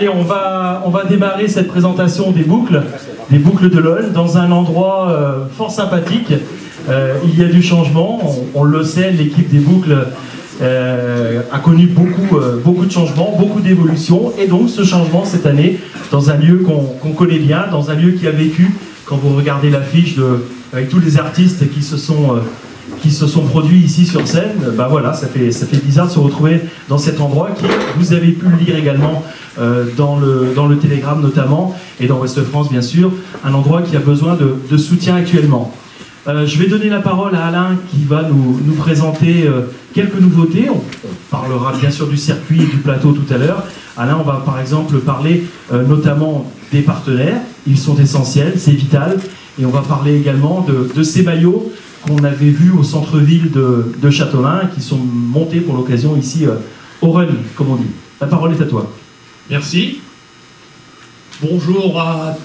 Allez, on va démarrer cette présentation des boucles de l'Aulne, dans un endroit fort sympathique. Il y a du changement, on le sait, l'équipe des boucles a connu beaucoup de changements, beaucoup d'évolutions, et donc ce changement cette année, dans un lieu qu'on connaît bien, dans un lieu qui a vécu, quand vous regardez l'affiche avec tous les artistes qui se sont produits ici sur scène, ben voilà, ça fait bizarre de se retrouver dans cet endroit qui, vous avez pu le lire également dans le Télégramme notamment, et dans Ouest France bien sûr, un endroit qui a besoin de soutien actuellement. Je vais donner la parole à Alain qui va nous présenter quelques nouveautés. On parlera bien sûr du circuit et du plateau tout à l'heure. Alain, on va par exemple parler notamment des partenaires. Ils sont essentiels, c'est vital. Et on va parler également de ces maillots qu'on avait vus au centre-ville de Châteaulin, qui sont montés pour l'occasion ici au Run, comme on dit. La parole est à toi. Merci. Bonjour à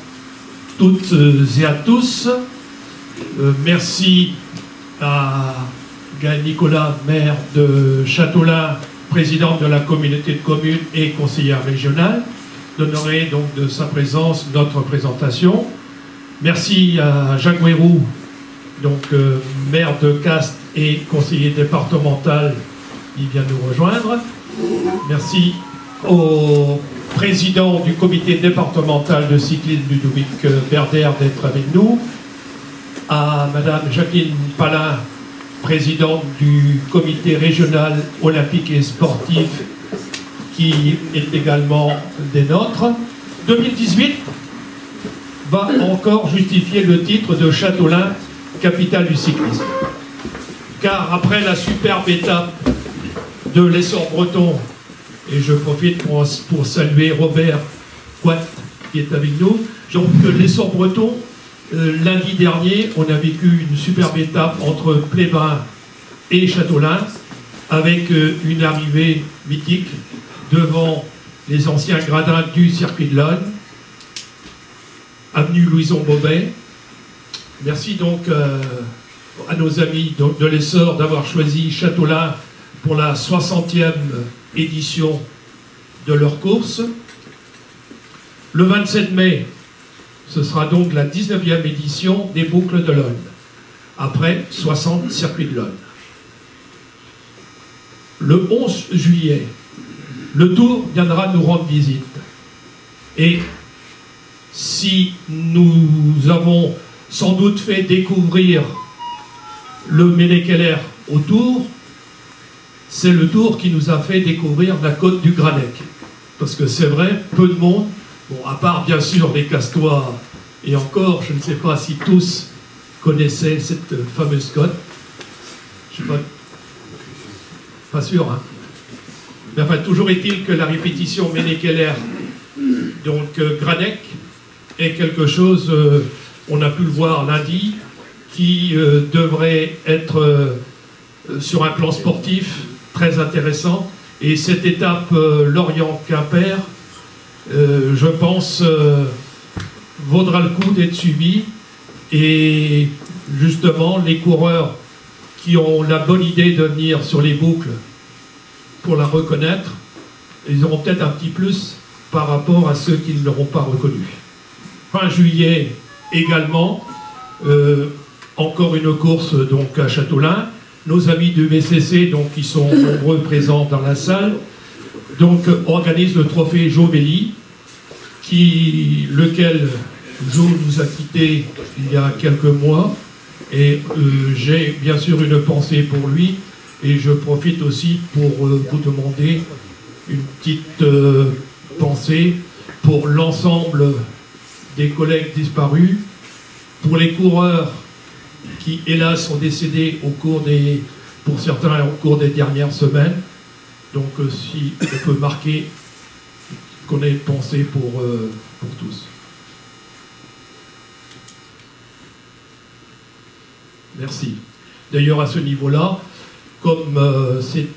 toutes et à tous. Merci à Gaël Nicolas, maire de Châteaulin, président de la communauté de communes et conseillère régionale, d'honorer donc de sa présence notre présentation. Merci à Jacques Ouérou, donc maire de Castres et conseiller départemental, il vient nous rejoindre. Merci au président du comité départemental de cyclisme Ludovic Berder d'être avec nous, à Madame Jacqueline Palin, présidente du comité régional olympique et sportif, qui est également des nôtres. 2018 va encore justifier le titre de Châteaulin, capitale du cyclisme. Car après la superbe étape de l'essor breton, et je profite pour saluer Robert Quat qui est avec nous, donc l'essor breton, lundi dernier, on a vécu une superbe étape entre Plévin et Châteaulin, avec une arrivée mythique devant les anciens gradins du circuit de l'Aulne, avenue Louison-Bobet. Merci donc à nos amis de l'essor d'avoir choisi Châteaulin pour la 60e édition de leur course. Le 27 mai, ce sera donc la 19e édition des boucles de l'Aulne, après 60 circuits de l'Aulne. Le 11 juillet, le Tour viendra nous rendre visite. Et si nous avons sans doute fait découvrir le Ménékeler au Tour, c'est le Tour qui nous a fait découvrir la côte du Granec. Parce que c'est vrai, peu de monde, bon, à part bien sûr les Castois, et encore, je ne sais pas si tous connaissaient cette fameuse côte. Je ne suis pas sûr, hein. Mais enfin, toujours est-il que la répétition Ménékeler, donc Granec, est quelque chose, on a pu le voir lundi, qui devrait être sur un plan sportif très intéressant. Et cette étape Lorient-Quimper, je pense, vaudra le coup d'être suivi. Et justement, les coureurs qui ont la bonne idée de venir sur les boucles pour la reconnaître, ils auront peut-être un petit plus par rapport à ceux qui ne l'auront pas reconnue. Fin juillet également, encore une course donc à Châteaulin. Nos amis du VCC, donc, qui sont nombreux présents dans la salle, donc, organisent le trophée Jovelli, lequel Jo nous a quittés il y a quelques mois, et j'ai bien sûr une pensée pour lui, et je profite aussi pour vous demander une petite pensée pour l'ensemble des collègues disparus, pour les coureurs qui, hélas, sont décédés pour certains au cours des dernières semaines. Donc, si on peut marquer qu'on ait pensé pour tous. Merci. D'ailleurs, à ce niveau-là, comme c'est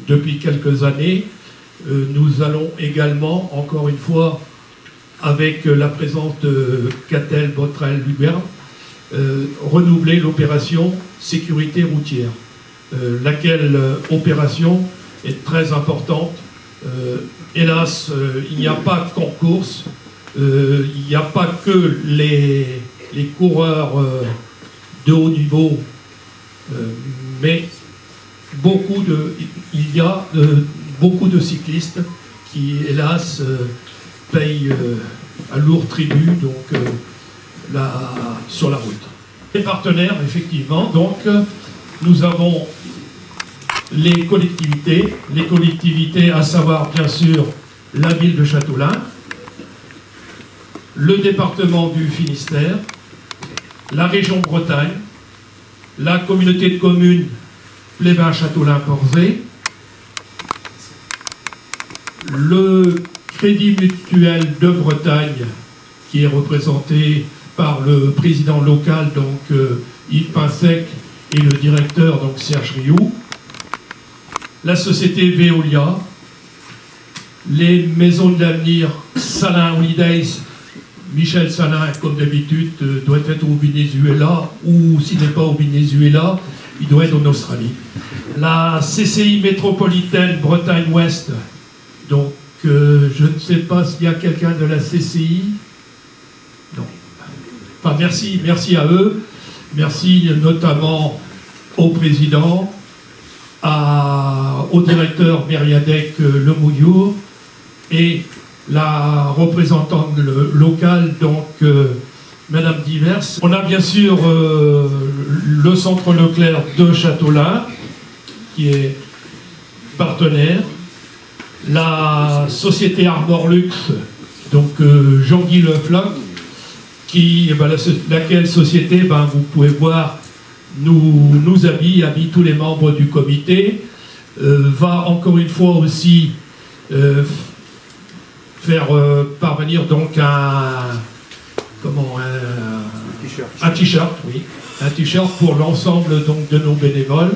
depuis quelques années, nous allons également, encore une fois, avec la présence de Catel, Botrel, Lubert, renouveler l'opération sécurité routière, laquelle opération est très importante hélas, il n'y a pas de concours, il n'y a pas que les coureurs de haut niveau, mais il y a beaucoup de cyclistes qui, hélas, payent un lourd tribut donc, sur la route. Les partenaires, effectivement, donc nous avons les collectivités, à savoir bien sûr la ville de Châteaulin, le département du Finistère, la région Bretagne, la communauté de communes Plévin-Châteaulin-Porzay, le Crédit Mutuel de Bretagne, qui est représenté par le président local, donc Yves Pinsec, et le directeur, donc Serge Rioux, la société Veolia, les maisons de l'avenir, Salin Holidays, Michel Salin, comme d'habitude, doit être au Venezuela, ou s'il n'est pas au Venezuela, il doit être en Australie. La CCI métropolitaine Bretagne-Ouest, donc je ne sais pas s'il y a quelqu'un de la CCI. Non. Enfin, merci à eux. Merci notamment au président, au directeur Mériadec Lemouillour et la représentante locale, donc Madame Divers. On a bien sûr le centre Leclerc de Châteaulin, qui est partenaire, la société Arborlux, donc Jean-Guy Lefloc, laquelle société, vous pouvez voir, nous habille tous les membres du comité, va encore une fois aussi faire parvenir donc un t-shirt, oui, un t-shirt pour l'ensemble donc de nos bénévoles.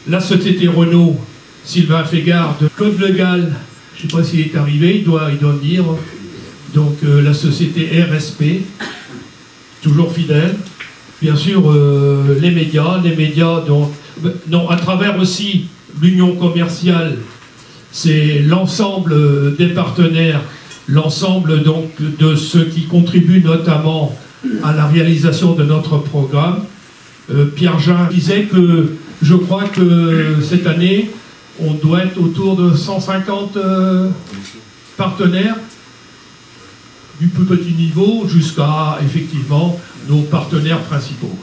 La société Renault, Sylvain Fégard, de Claude Le Gall, je ne sais pas s'il est arrivé, il doit venir. Donc la société RSP, toujours fidèle. Bien sûr, les médias donc, à travers aussi l'union commerciale, c'est l'ensemble des partenaires, l'ensemble donc de ceux qui contribuent notamment à la réalisation de notre programme. Pierre Jean disait que je crois que cette année, on doit être autour de 150 partenaires, du plus petit niveau jusqu'à effectivement nos partenaires principaux.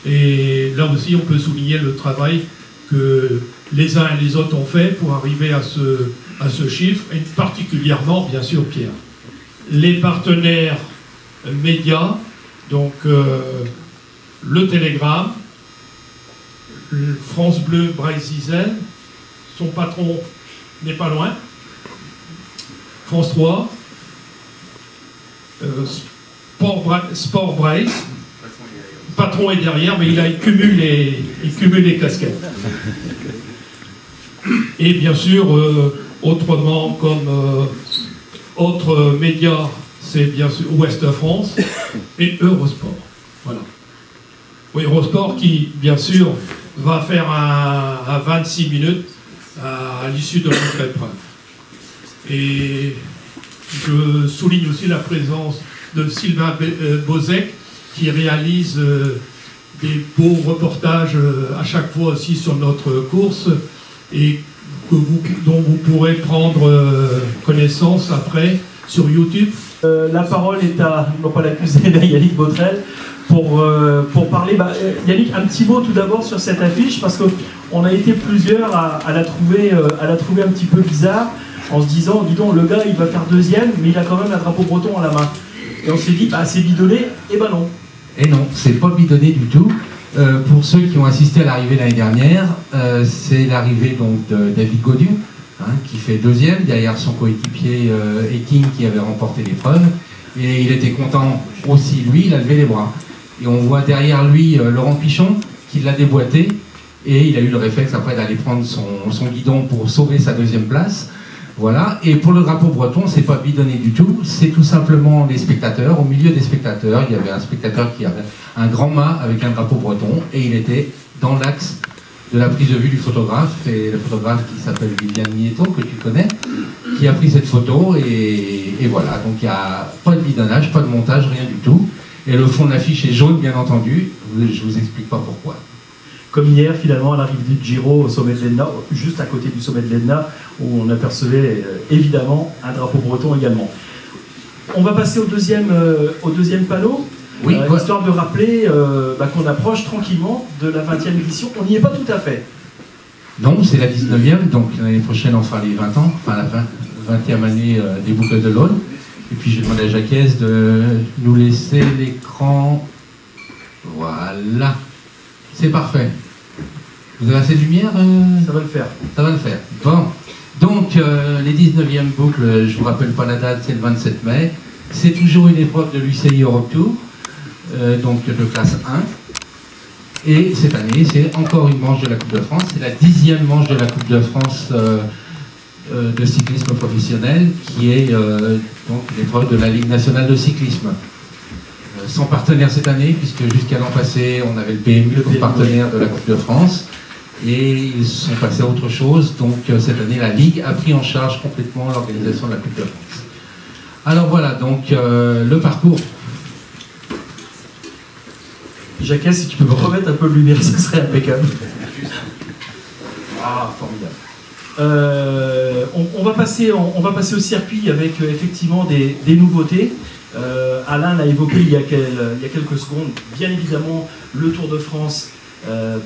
Et là aussi, on peut souligner le travail que les uns et les autres ont fait pour arriver à ce chiffre, et particulièrement, bien sûr, Pierre. Les partenaires médias, donc le Télégramme, France Bleu, Brésil, son patron n'est pas loin, France 3, Sport Braise, patron est derrière, mais il cumule les casquettes. Et bien sûr, autrement, comme autres médias, c'est bien sûr Ouest France et Eurosport. Voilà. Oui, Eurosport qui, bien sûr, va faire un 26 minutes à l'issue de notre épreuve. Et je souligne aussi la présence de Sylvain Bozek, qui réalise des beaux reportages à chaque fois aussi sur notre course, et dont vous pourrez prendre connaissance après sur YouTube. La parole est à, non pas l'accusé, Yannick Botrel, pour parler. Yannick, un petit mot tout d'abord sur cette affiche, parce qu'on a été plusieurs à la trouver un petit peu bizarre, en se disant, dis donc, le gars il va faire deuxième, mais il a quand même un drapeau breton à la main. Et on s'est dit, c'est bidonné, et non. Et non, c'est pas bidonné du tout. Pour ceux qui ont assisté à l'arrivée l'année dernière, c'est l'arrivée donc de David Gaudu, qui fait deuxième, derrière son coéquipier Eking qui avait remporté l'épreuve. Et il était content aussi, lui, il a levé les bras. Et on voit derrière lui Laurent Pichon qui l'a déboîté, et il a eu le réflexe après d'aller prendre son guidon pour sauver sa deuxième place. Voilà, et pour le drapeau breton, c'est pas bidonné du tout, c'est tout simplement les spectateurs. Au milieu des spectateurs, il y avait un spectateur qui avait un grand mât avec un drapeau breton, et il était dans l'axe de la prise de vue du photographe, et le photographe qui s'appelle Viviane Nieto, que tu connais, qui a pris cette photo, et voilà, donc il n'y a pas de bidonnage, pas de montage, rien du tout. Et le fond de l'affiche est jaune, bien entendu, je vous explique pas pourquoi. Comme hier, finalement, à l'arrivée du Giro au sommet de l'Etna, juste à côté du sommet de l'Etna, où on apercevait évidemment un drapeau breton également. On va passer au deuxième panneau, Oui, histoire de rappeler qu'on approche tranquillement de la 20e édition. On n'y est pas tout à fait. Non, c'est la 19e, donc l'année prochaine on fera les 20 ans, enfin la 20e année des Boucles de l'Aulne. Et puis j'ai demandé à Jacques de nous laisser l'écran. Voilà, c'est parfait. Vous avez assez de lumière Ça va le faire. Ça va le faire. Bon, donc les 19e boucles, je vous rappelle pas la date, c'est le 27 mai. C'est toujours une épreuve de l'UCI Europe Tour, donc de classe 1. Et cette année, c'est encore une manche de la Coupe de France. C'est la 10e manche de la Coupe de France de cyclisme professionnel, qui est donc l'épreuve de la Ligue nationale de cyclisme. Sans partenaire cette année, puisque jusqu'à l'an passé, on avait le PMU comme partenaire de la Coupe de France. Et ils sont passés à autre chose. Donc cette année, la Ligue a pris en charge complètement l'organisation de la Coupe de France. Alors voilà, donc le parcours. Jacques, si tu peux me remettre un peu de lumière, ce serait impeccable. Ah, formidable. On va passer au circuit avec effectivement des nouveautés. Alain l'a évoqué il y a quelques secondes. Bien évidemment, le Tour de France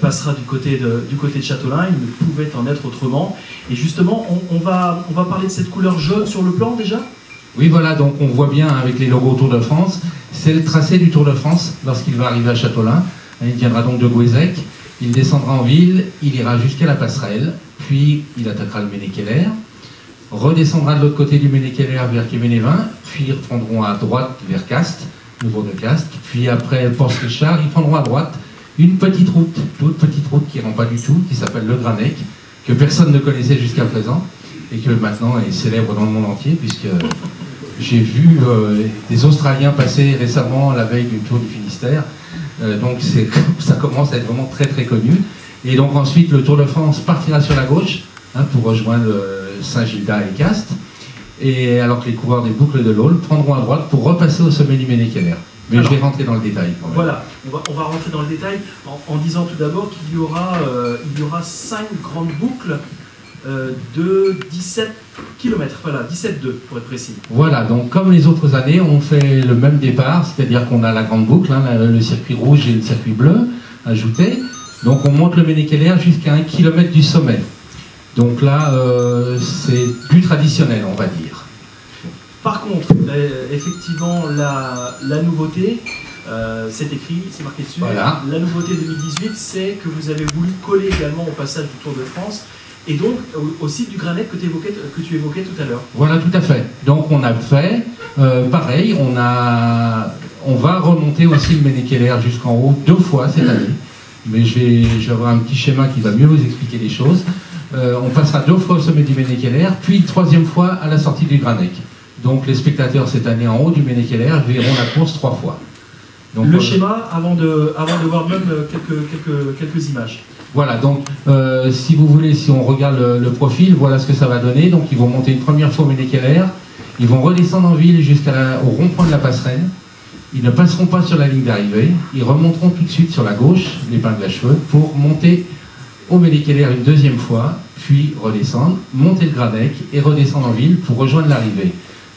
passera du côté de Châtelain. Il ne pouvait en être autrement. Et justement, on va parler de cette couleur jaune sur le plan déjà. Oui, voilà, donc on voit bien avec les logos Tour de France, c'est le tracé du Tour de France lorsqu'il va arriver à Châtelain. Il viendra donc de Gouézec, il descendra en ville, il ira jusqu'à la passerelle, puis il attaquera le Ménékeller, redescendra de l'autre côté du Ménékeller vers Quéménévin, puis ils reprendront à droite vers Castres, nouveau de Castres, puis après Porte-Richard, ils prendront à droite une petite route, toute petite route qui ne rend pas du tout, qui s'appelle le Granec, que personne ne connaissait jusqu'à présent, et que maintenant est célèbre dans le monde entier, puisque j'ai vu des Australiens passer récemment la veille du Tour du Finistère, donc ça commence à être vraiment très très connu. Et donc ensuite le Tour de France partira sur la gauche pour rejoindre Saint-Gildas et Castres, et alors que les coureurs des Boucles de l'Aulne prendront à droite pour repasser au sommet du Ménékeller. Mais alors, je vais rentrer dans le détail quand même. Voilà, on va rentrer dans le détail en disant tout d'abord qu'il y aura 5 grandes boucles de 17 km, voilà, 17,2 pour être précis. Voilà, donc comme les autres années, on fait le même départ, c'est-à-dire qu'on a la grande boucle, le circuit rouge et le circuit bleu ajouté. Donc on monte le Ménékeller jusqu'à 1 km du sommet. Donc là, c'est plus traditionnel, on va dire. Par contre, effectivement, la nouveauté, c'est écrit, c'est marqué dessus, voilà. La nouveauté 2018, c'est que vous avez voulu coller également au passage du Tour de France, et donc au site du Granec que tu évoquais tout à l'heure. Voilà, tout à fait. Donc on a fait, pareil, on va remonter aussi le Ménékeller jusqu'en haut 2 fois cette année. Mais je vais avoir un petit schéma qui va mieux vous expliquer les choses. On passera 2 fois au sommet du Ménékeller, puis une 3e fois à la sortie du Granec. Donc les spectateurs cette année en haut du Ménékeller verront la course 3 fois. Donc, le schéma avant de voir même quelques images. Voilà, donc si vous voulez, si on regarde le profil, voilà ce que ça va donner. Donc ils vont monter une première fois au Ménékeller, ils vont redescendre en ville jusqu'au rond-point de la passerelle. Ils ne passeront pas sur la ligne d'arrivée, ils remonteront tout de suite sur la gauche, l'épingle à cheveux, pour monter au Ménékeller une 2e fois, puis redescendre, monter le Granec et redescendre en ville pour rejoindre l'arrivée.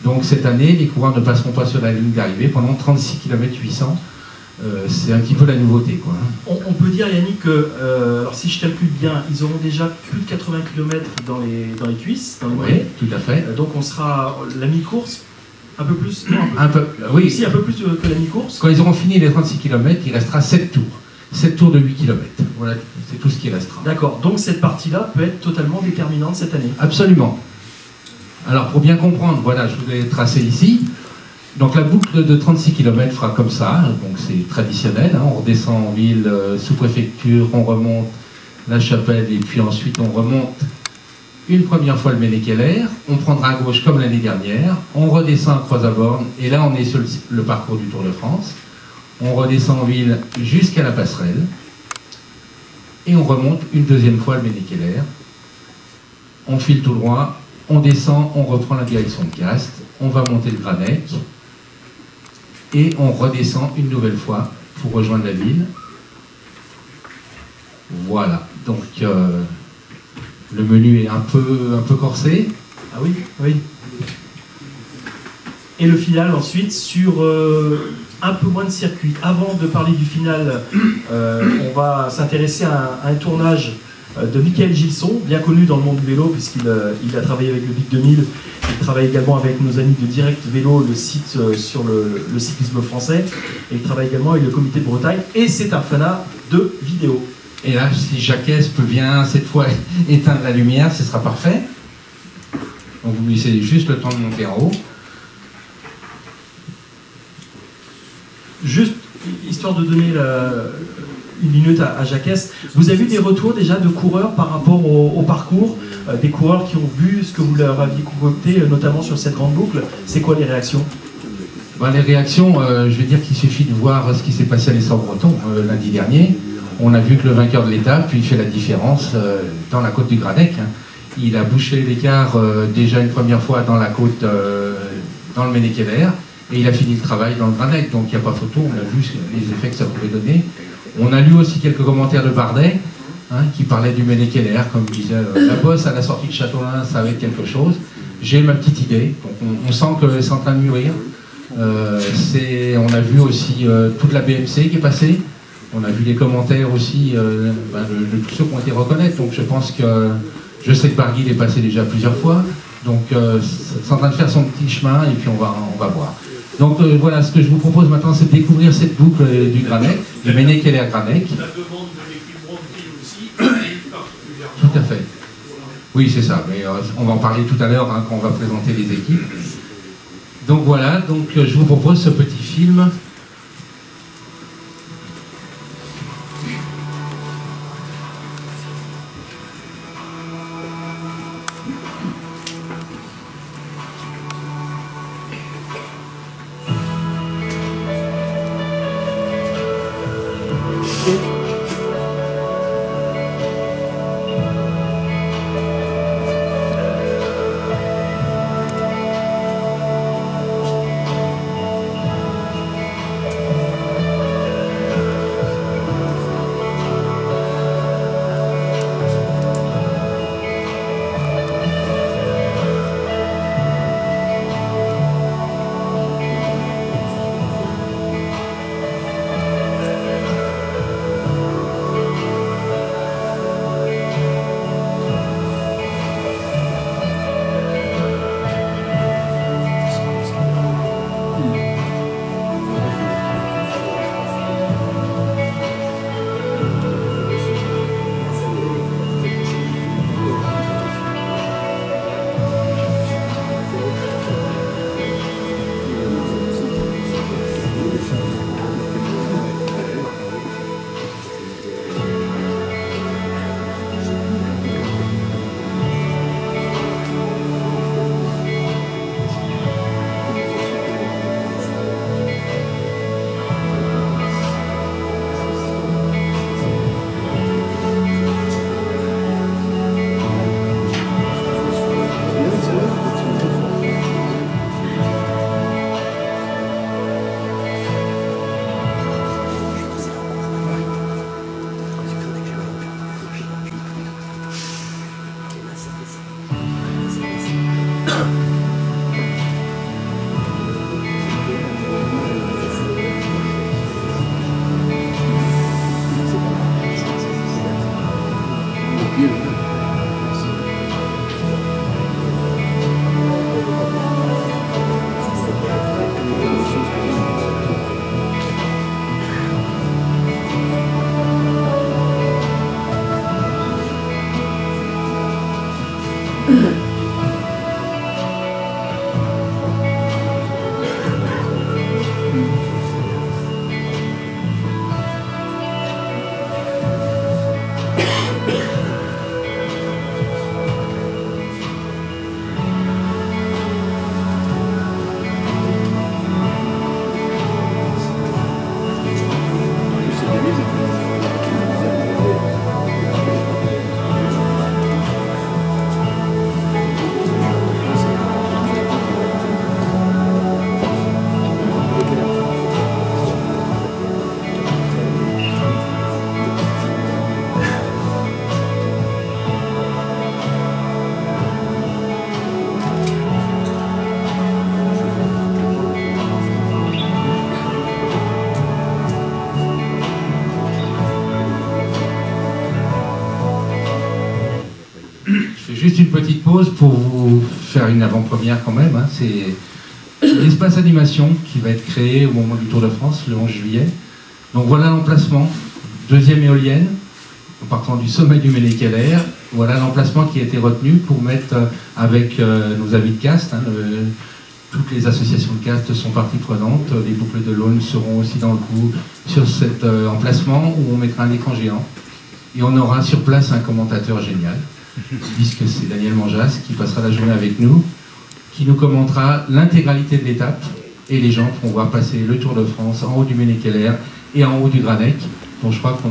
Donc cette année, les coureurs ne passeront pas sur la ligne d'arrivée pendant 36 km 800. C'est un petit peu la nouveauté, quoi. On peut dire, Yannick, que alors si je calcule bien, ils auront déjà plus de 80 km dans les cuisses, dans les mollets. Oui, tout à fait. Donc on sera la mi-course, un peu plus, non, oui. Aussi un peu plus que la mi-course. Quand ils auront fini les 36 km, il restera 7 tours. 7 tours de 8 km. Voilà, c'est tout ce qui restera. D'accord, donc cette partie-là peut être totalement déterminante cette année. Absolument. Alors pour bien comprendre, voilà, je vous l'ai tracé ici. Donc la boucle de 36 km fera comme ça, donc c'est traditionnel, on redescend en ville sous préfecture, on remonte la Chapelle et puis ensuite on remonte une première fois le Ménékeller, on prendra à gauche comme l'année dernière, on redescend à Croix-à-Borne et là on est sur le parcours du Tour de France, on redescend en ville jusqu'à la passerelle et on remonte une deuxième fois le Méné-Keller. On file tout droit, on descend, on reprend la direction de Castres, on va monter le Granec, et on redescend une nouvelle fois pour rejoindre la ville. Voilà, donc le menu est un peu corsé. Ah oui, oui. Et le final ensuite sur un peu moins de circuit. Avant de parler du final, on va s'intéresser à un tournage de Michael Gilson, bien connu dans le monde du vélo, puisqu'il a travaillé avec le Big 2000. Il travaille également avec nos amis de Direct Vélo, le site sur le cyclisme français. Et il travaille également avec le Comité de Bretagne. Et c'est un fanat de vidéo. Et là, si Jacques peut bien cette fois éteindre la lumière, ce sera parfait. Donc vous laissez juste le temps de monter en haut. Juste, histoire de donner une minute à Jacques, vous avez eu des retours déjà de coureurs par rapport au parcours, des coureurs qui ont vu ce que vous leur aviez concocté, notamment sur cette grande boucle. C'est quoi les réactions? Les réactions, je vais dire qu'il suffit de voir ce qui s'est passé à l'Essor-Breton lundi dernier. On a vu que le vainqueur de l'étape, il fait la différence dans la côte du Granec. Il a bouché l'écart déjà une première fois dans la côte, dans le Méné-Keller, et il a fini le travail dans le Granec. Donc il n'y a pas photo, on a vu les effets que ça pouvait donner. On a lu aussi quelques commentaires de Bardet, qui parlait du Méné-Keller, comme disait la bosse à la sortie de Châteaulin, ça va être quelque chose. J'ai ma petite idée, donc on sent que c'est en train de mûrir. On a vu aussi toute la BMC qui est passée. On a vu les commentaires aussi de tous ceux qui ont été reconnaître. Donc je pense que, je sais que Barguil est passé déjà plusieurs fois. Donc c'est en train de faire son petit chemin et puis on va voir. Donc voilà, ce que je vous propose maintenant, c'est de découvrir cette boucle du Granec, du Méné-Keller Granec. La demande de l'équipe Bronti aussi, particulièrement. Tout à fait. Oui, c'est ça. Mais on va en parler tout à l'heure quand on va présenter les équipes. Donc voilà, donc je vous propose ce petit film. juste une petite pause pour vous faire une avant-première quand même. Hein. C'est l'espace animation qui va être créé au moment du Tour de France, le 11 juillet. Donc voilà l'emplacement, deuxième éolienne, en partant du sommet du Méné-Keller. Voilà l'emplacement qui a été retenu pour mettre avec nos amis de cast. Hein, toutes les associations de cast sont parties prenantes. Les boucles de l'Aulne seront aussi dans le coup sur cet emplacement où on mettra un écran géant. Et on aura sur place un commentateur génial, puisque c'est Daniel Manjas qui passera la journée avec nous, qui nous commentera l'intégralité de l'étape. Et les gens pourront voir passer le Tour de France en haut du Méné-Keller et en haut du Granec. Donc je crois qu'on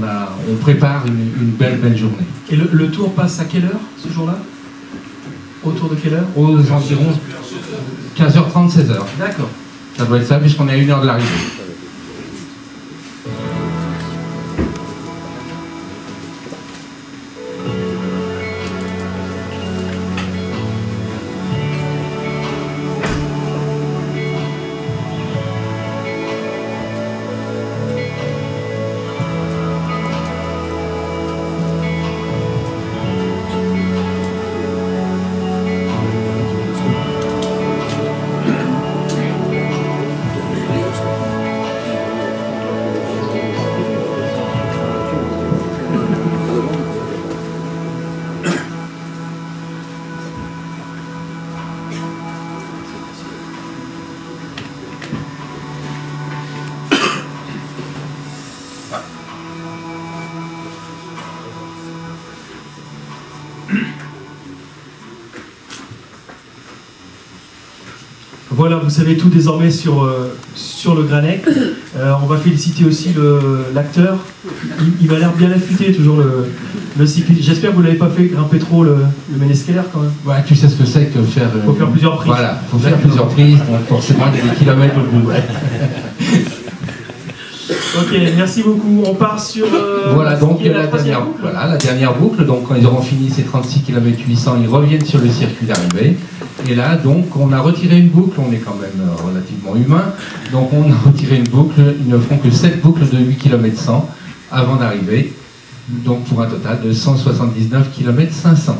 prépare une belle journée. Et le tour passe à quelle heure ce jour-là? Autour de quelle heure? Aux environs 15h30, 16h. D'accord. Ça doit être ça, puisqu'on est à 1 heure de l'arrivée. Voilà, vous savez tout désormais sur le Granec. On va féliciter aussi l'acteur. Il m'a l'air bien affûté, toujours le cycliste. J'espère que vous ne l'avez pas fait grimper trop le Méné-Keller quand même. Ouais, tu sais ce que c'est que faire... Il faut faire plusieurs prises. Voilà, il faut faire plusieurs prises, donc forcément il y a des kilomètres au bout. Ok, merci beaucoup. On part sur... voilà, donc la dernière boucle. Donc quand ils auront fini ces 36 km 800, ils reviennent sur le circuit d'arrivée. Et là, donc, on a retiré une boucle, on est quand même relativement humain, donc on a retiré une boucle, ils ne feront que 7 boucles de 8 km 100 avant d'arriver, donc pour un total de 179 km 500.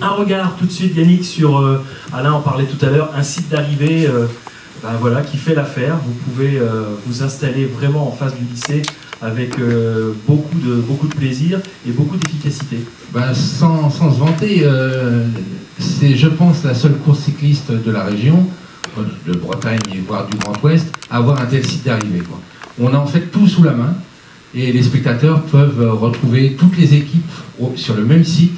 Un regard tout de suite, Yannick, sur, Alain en parlait tout à l'heure, un site d'arrivée voilà, qui fait l'affaire. Vous pouvez vous installer vraiment en face du lycée avec beaucoup de plaisir et beaucoup d'efficacité. Ben, sans se vanter, c'est, je pense, la seule course cycliste de la région, de Bretagne et voire du Grand Ouest, à avoir un tel site d'arrivée. On a en fait tout sous la main et les spectateurs peuvent retrouver toutes les équipes sur le même site.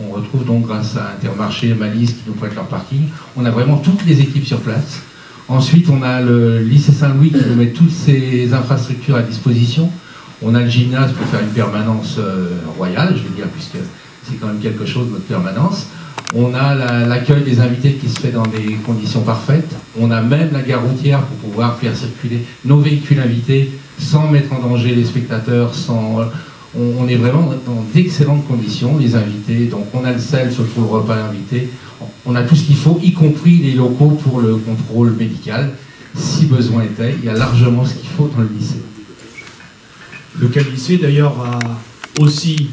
On retrouve donc grâce à Intermarché, Malice qui nous prête leur parking, on a vraiment toutes les équipes sur place. Ensuite, on a le lycée Saint-Louis qui nous met toutes ses infrastructures à disposition. On a le gymnase pour faire une permanence royale, je veux dire, puisque c'est quand même quelque chose, notre permanence. On a l'accueil des invités qui se fait dans des conditions parfaites. On a même la gare routière pour pouvoir faire circuler nos véhicules invités sans mettre en danger les spectateurs. On est vraiment dans d'excellentes conditions, les invités. Donc on a le sel sur tout le repas invité. On a tout ce qu'il faut, y compris les locaux pour le contrôle médical. Si besoin était, il y a largement ce qu'il faut dans le lycée. Le lycée d'ailleurs a aussi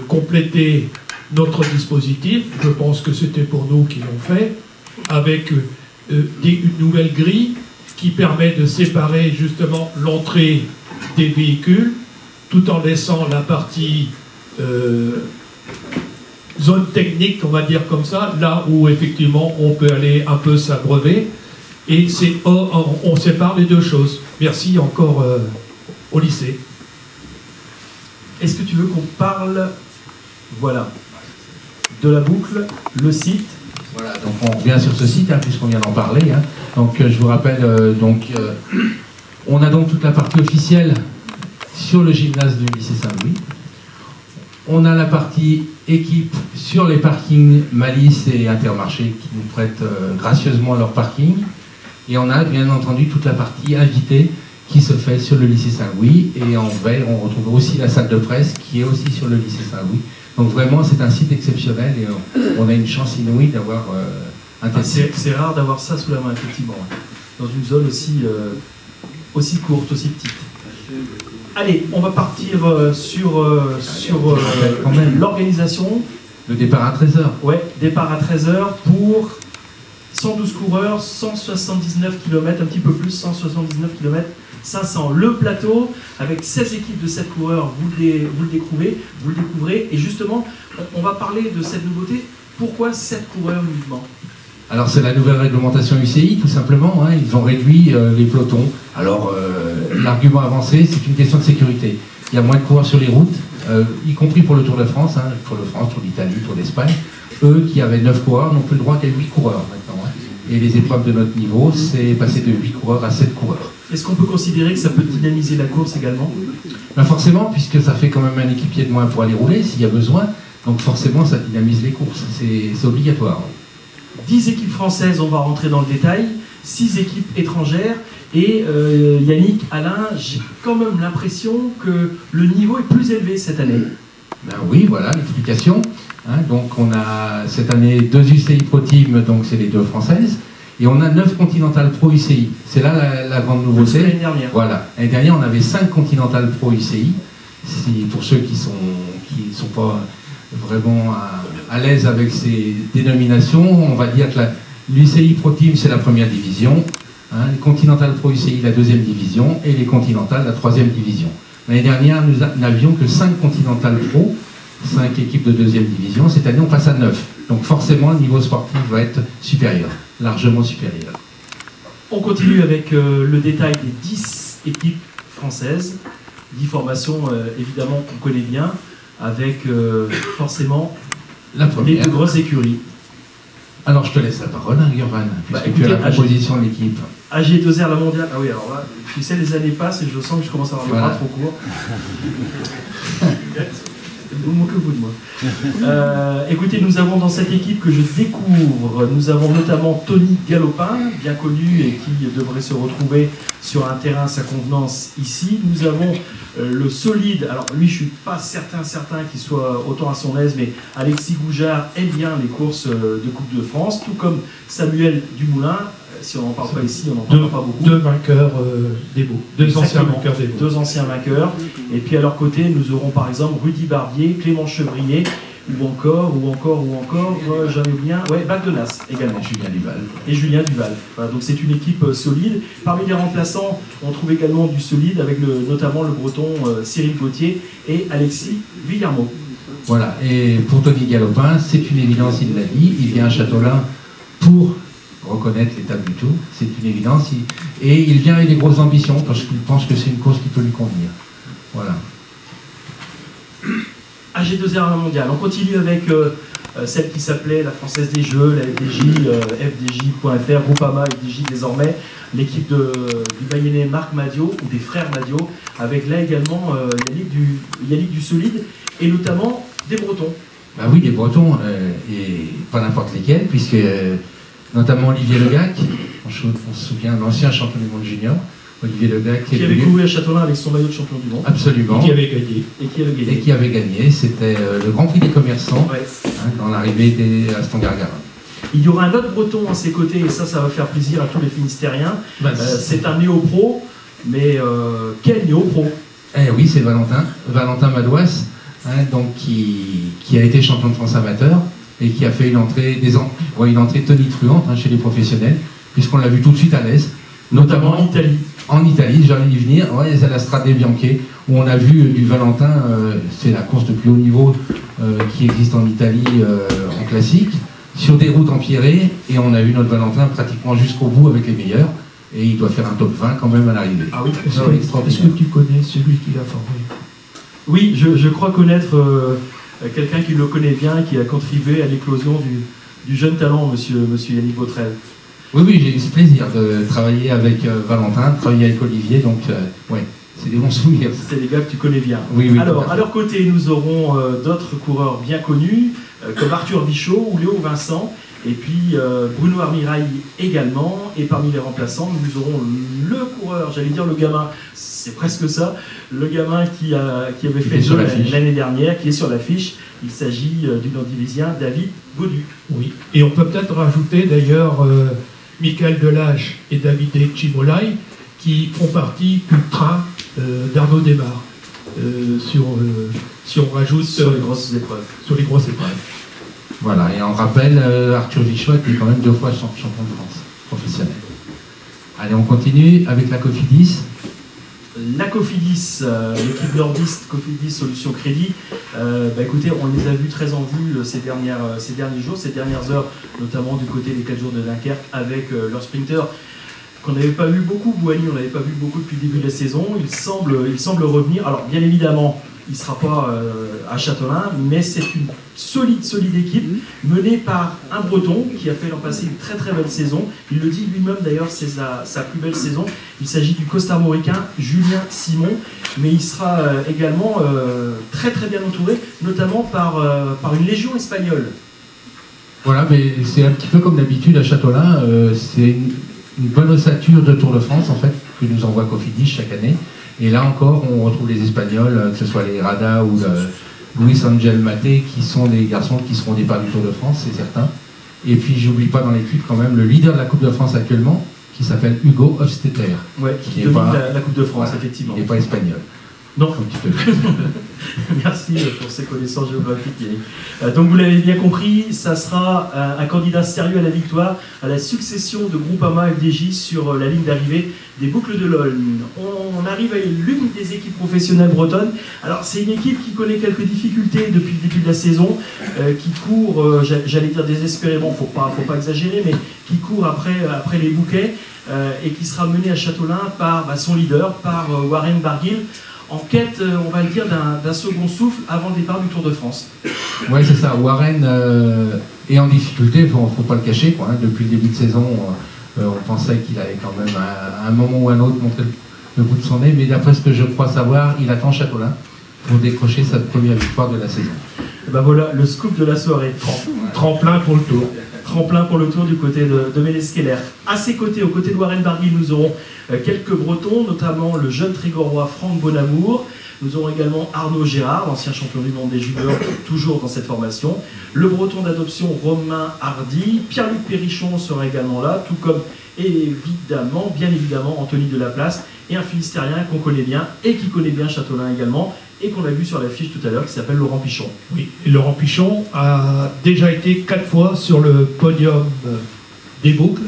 complété notre dispositif, je pense que c'était pour nous qui l'ont fait, avec une nouvelle grille qui permet de séparer justement l'entrée des véhicules tout en laissant la partie zone technique, on va dire comme ça, là où effectivement on peut aller un peu s'abreuver, et on sépare les deux choses. Merci encore au lycée. Est-ce que tu veux qu'on parle, voilà, de la boucle, le site? Voilà, donc on revient sur ce site, hein, puisqu'on vient d'en parler. Hein. Donc je vous rappelle, on a donc toute la partie officielle sur le gymnase du lycée Saint-Louis. On a la partie équipe sur les parkings Malice et Intermarché qui nous prêtent gracieusement leur parking. Et on a bien entendu toute la partie invitée qui se fait sur le lycée Saint-Louis. Et en vert, on retrouve aussi la salle de presse qui est aussi sur le lycée Saint-Louis. Donc vraiment, c'est un site exceptionnel et on a une chance inouïe d'avoir un tel site. C'est rare d'avoir ça sous la main, effectivement, dans une zone aussi courte, aussi petite. Allez, on va partir sur l'organisation. Le départ à 13h. Ouais, départ à 13h pour 112 coureurs, 179 km, un petit peu plus, 179 km 500. Le plateau, avec 16 équipes de 7 coureurs, vous le découvrez. Et justement, on va parler de cette nouveauté. Pourquoi 7 coureurs uniquement? Alors c'est la nouvelle réglementation UCI, tout simplement. Hein. Ils ont réduit les pelotons. Alors l'argument avancé, c'est une question de sécurité. Il y a moins de coureurs sur les routes, y compris pour le Tour de France, hein, Tour de France, Tour d'Italie, Tour d'Espagne. Eux qui avaient 9 coureurs n'ont plus le droit qu'à 8 coureurs maintenant. Hein. Et les épreuves de notre niveau, c'est passé de 8 coureurs à 7 coureurs. Est-ce qu'on peut considérer que ça peut dynamiser la course également? Ben forcément, puisque ça fait quand même un équipier de moins pour aller rouler, s'il y a besoin. Donc forcément, ça dynamise les courses. C'est obligatoire. 10 équipes françaises, on va rentrer dans le détail. 6 équipes étrangères. Et Yannick, Alain, j'ai quand même l'impression que le niveau est plus élevé cette année. Ben oui, voilà l'explication. Hein, donc on a cette année 2 UCI Pro Team, donc c'est les 2 françaises. Et on a 9 Continental Pro UCI. C'est là la grande nouveauté. L'année dernière. Voilà. L'année dernière, on avait 5 Continental Pro UCI. Pour ceux qui sont pas vraiment à l'aise avec ces dénominations, on va dire que l'UCI Pro Team, c'est la première division. Hein, les Continental Pro UCI, la 2e division. Et les Continental, la 3e division. L'année dernière, nous n'avions que 5 Continental Pro, 5 équipes de 2e division. Cette année, on passe à 9. Donc forcément, le niveau sportif va être supérieur, largement supérieur. On continue avec le détail des 10 équipes françaises, 10 formations évidemment qu'on connaît bien, avec forcément les plus grosses écuries. Alors je te laisse la parole, hein, Gurvan, puisque tu as la proposition de l'équipe. AG2R, la mondiale. Ah oui, alors là, tu sais, les années passent et je sens que je commence à avoir les bras trop courts. Vous moquez vous de moi. Écoutez, nous avons dans cette équipe que je découvre, nous avons notamment Tony Galopin, bien connu et qui devrait se retrouver sur un terrain à sa convenance ici. Nous avons le solide, alors lui je suis pas certain qu'il soit autant à son aise, mais Alexis Goujard aime bien les courses de Coupe de France, tout comme Samuel Dumoulin. Si on n'en parle pas ici, on n'en parle pas beaucoup. 2 vainqueurs des Beaux. 2 anciens vainqueurs des Beaux. 2 anciens vainqueurs. Et puis à leur côté, nous aurons par exemple Rudy Barbier, Clément Chevrier, ou encore, j'en ai oublié, ouais, Bagdenas également. Julien Duval. Et Julien Duval. Voilà, donc c'est une équipe solide. Parmi les remplaçants, on trouve également du solide avec notamment le breton Cyril Gauthier et Alexis Villarmeau. Voilà, et pour Tony Galopin, c'est une évidence, il l'a dit, il vient à Châteaulin pour reconnaître l'étape du Tour, c'est une évidence, et il vient avec des grosses ambitions parce qu'il pense que c'est une course qui peut lui convenir. Voilà. AG2R mondiale. On continue avec celle qui s'appelait la Française des Jeux, la FDJ, FDJ.fr, Groupama FDJ désormais, l'équipe du Mayennais Marc Madio, ou des frères Madio, avec là également Yannick du solide, et notamment des Bretons. Ben oui, des Bretons, et pas n'importe lesquels, puisque notamment Olivier Legac, on se souvient de l'ancien champion du monde junior, Olivier Legac qui avait couru à Châteaulin avec son maillot de champion du monde. Absolument. Et qui avait gagné. Et qui avait gagné. C'était le Grand Prix des commerçants, ouais. Hein, dans l'arrivée à Aston-Gargarin. Il y aura un autre breton à ses côtés, et ça va faire plaisir à tous les Finistériens. C'est un néo-pro, mais quel néo-pro? Eh oui, c'est Valentin Madouas, hein, donc qui a été champion de France amateur et qui a fait une entrée tonitruante, hein, chez les professionnels, puisqu'on l'a vu tout de suite à l'aise. Notamment en Italie. En Italie, j'allais y venir, ouais, c'est la Strade Bianche, où on a vu du Valentin, c'est la course de plus haut niveau qui existe en Italie en classique, sur des routes empierrées, et on a vu notre Valentin pratiquement jusqu'au bout avec les meilleurs, et il doit faire un top 20 quand même à l'arrivée. Ah oui, est-ce que tu connais celui qui l'a formé? Oui, je crois connaître quelqu'un qui le connaît bien, qui a contribué à l'éclosion du jeune talent, monsieur Yannick Botrel. Oui, j'ai eu ce plaisir de travailler avec Valentin, de travailler avec Olivier, donc ouais, c'est des bons souvenirs. C'est des gars que tu connais bien. Oui, alors, à leur côté, nous aurons d'autres coureurs bien connus, comme Arthur Bichot ou Léo Vincent, et puis Bruno Armirail également, et parmi les remplaçants, nous aurons le coureur, j'allais dire le gamin, c'est presque ça, le gamin qui avait fait l'année dernière, qui est sur l'affiche. Il s'agit du Nordilésien David Godu. Oui, et on peut peut-être rajouter d'ailleurs Michael Delage et David Chimolai qui font partie du train d'Arnaud Desmar. Si on rajoute sur les grosses épreuves. Sur les grosses épreuves. Voilà, et on rappelle, Arthur Vichot était quand même 2 fois champion de France professionnel. Allez, on continue avec la Cofidis. La Cofidis, l'équipe nordiste Cofidis Solutions Crédit, écoutez, on les a vus très en vue ces derniers jours, ces dernières heures, notamment du côté des 4 jours de Dunkerque, avec leur sprinter qu'on n'avait pas vu beaucoup, Bouhanni, on n'avait pas vu beaucoup depuis le début de la saison. Il semble revenir. Alors, bien évidemment, il ne sera pas à Châtelain, mais c'est une solide équipe menée par un Breton qui a fait l'an passé une très très belle saison. Il le dit lui-même d'ailleurs, c'est sa plus belle saison. Il s'agit du costarmoricain Julien Simon, mais il sera également très très bien entouré, notamment par une légion espagnole. Voilà, mais c'est un petit peu comme d'habitude à Châtelain, c'est une bonne ossature de Tour de France en fait, que nous envoie Cofidis chaque année. Et là encore, on retrouve les Espagnols, que ce soit les Rada ou Luis Angel Maté, qui sont des garçons qui seront au départ du Tour de France, c'est certain. Et puis, j'oublie pas dans l'équipe quand même le leader de la Coupe de France actuellement, qui s'appelle Hugo Hofstetter. Ouais, qui domine la Coupe de France, voilà, effectivement. Il n'est pas espagnol. Non. Un petit peu. Merci pour ces connaissances géographiques, Yannick. Donc vous l'avez bien compris, ça sera un candidat sérieux à la victoire, à la succession de Groupama FDJ sur la ligne d'arrivée des boucles de l'Aulne. On arrive à l'une des équipes professionnelles bretonnes. Alors c'est une équipe qui connaît quelques difficultés depuis le début de la saison, qui court, j'allais dire désespérément, faut pas exagérer, mais qui court après les bouquets, et qui sera menée à Châtelain par son leader, par Warren Barguil, en quête, on va le dire, d'un second souffle avant le départ du Tour de France. Oui, c'est ça. Warren est en difficulté, il ne faut pas le cacher, quoi, hein. Depuis le début de saison, on pensait qu'il allait quand même, à un moment ou à un autre, montrer le bout de son nez, mais d'après ce que je crois savoir, il attend Châtelain pour décrocher sa première victoire de la saison. Et ben voilà, le scoop de la soirée. Tremplin pour le Tour. Tremplin pour le Tour du côté de Méneskeller. À ses côtés, aux côtés de Warren Barguil, nous aurons quelques Bretons, notamment le jeune Trégorois Franck Bonamour. Nous aurons également Arnaud Gérard, l'ancien champion du monde des juniors, toujours dans cette formation. Le Breton d'adoption Romain Hardy. Pierre-Luc Perrichon sera également là, tout comme bien évidemment, Anthony Delaplace, et un Finistérien qu'on connaît bien, et qui connaît bien Châtelain également, et qu'on a vu sur l'affiche tout à l'heure, qui s'appelle Laurent Pichon. Oui, et Laurent Pichon a déjà été 4 fois sur le podium des boucles.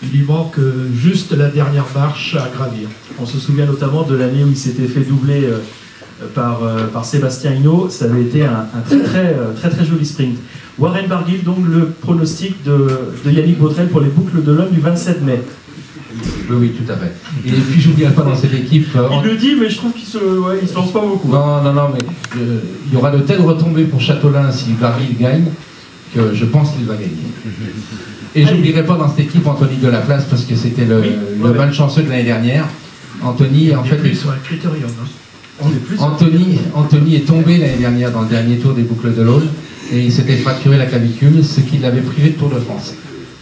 Il lui manque juste la dernière marche à gravir. On se souvient notamment de l'année où il s'était fait doubler par Sébastien Hinault. Ça avait été un très joli sprint. Warren Barguil, donc le pronostic de Yannick Botrel pour les boucles de l'Aulne du 27 mai. Oui, tout à fait. Et puis, je n'oublierai pas dans cette équipe... Il le dit, mais je trouve qu'il se lance pas beaucoup. Non, mais il y aura de telles retombées pour Châtelain si Barguil gagne, que je pense qu'il va gagner. Et je n'oublierai pas dans cette équipe Anthony Delaplace, parce que c'était le malchanceux de l'année dernière. Anthony, en fait... plus sur un critérium. Anthony est tombé l'année dernière dans le dernier tour des boucles de l'Aulne, et il s'était fracturé la clavicule, ce qui l'avait privé de Tour de France.